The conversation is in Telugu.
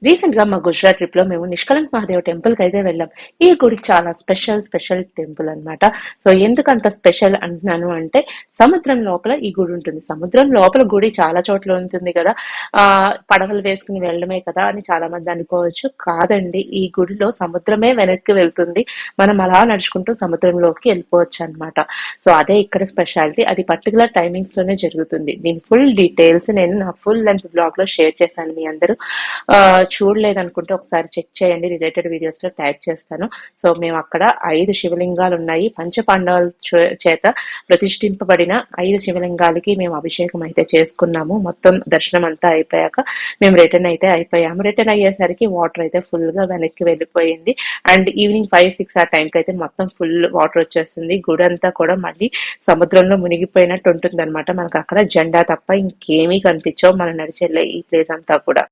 రీసెంట్ గా మా గుజరాత్ ట్రిప్ లో మేము నిష్కలంక్ మహాదేవ్ టెంపుల్ కి అయితే వెళ్ళాం. ఈ గుడికి చాలా స్పెషల్ టెంపుల్ అన్నమాట. సో ఎందుకు అంత స్పెషల్ అంటున్నాను అంటే, సముద్రం లోపల ఈ గుడి ఉంటుంది. సముద్రం లోపల గుడి చాలా చోట్ల ఉంటుంది కదా, ఆ పడవలు వేసుకుని వెళ్ళడమే కదా అని చాలా మంది అనుకోవచ్చు. కాదండి, ఈ గుడిలో సముద్రమే వెనక్కి వెళ్తుంది. మనం అలా నడుచుకుంటూ సముద్రంలోకి వెళ్ళిపోవచ్చు అన్నమాట. సో అదే ఇక్కడ స్పెషాలిటీ. అది పర్టికులర్ టైమింగ్స్ లోనే జరుగుతుంది. దీని ఫుల్ డీటెయిల్స్ నేను నా ఫుల్ లెంత్ బ్లాగ్ లో షేర్ చేశాను. మీ అందరూ చూడలేదనుకుంటే ఒకసారి చెక్ చేయండి, రిలేటెడ్ వీడియోస్ లో ట్యాగ్ చేస్తాను. సో మేము అక్కడ 5 శివలింగాలు ఉన్నాయి. పంచపాండవుల చేత ప్రతిష్ఠింపబడిన 5 శివలింగాలకి మేము అభిషేకం అయితే చేసుకున్నాము. మొత్తం దర్శనం అంతా అయిపోయాక మేము రిటర్న్ అయితే అయిపోయాము. రిటర్న్ అయ్యేసరికి వాటర్ అయితే ఫుల్ గా వెనక్కి వెళ్ళిపోయింది. అండ్ ఈవినింగ్ 5-6 ఆ టైంకి అయితే మొత్తం ఫుల్ వాటర్ వచ్చేస్తుంది. గుడి అంతా కూడా మళ్ళీ సముద్రంలో మునిగిపోయినట్టు ఉంటుంది అనమాట. మనకు అక్కడ జెండా తప్ప ఇంకేమీ కనిపించవు మనం నడిచెళ్ళే ఈ ప్లేస్ అంతా కూడా.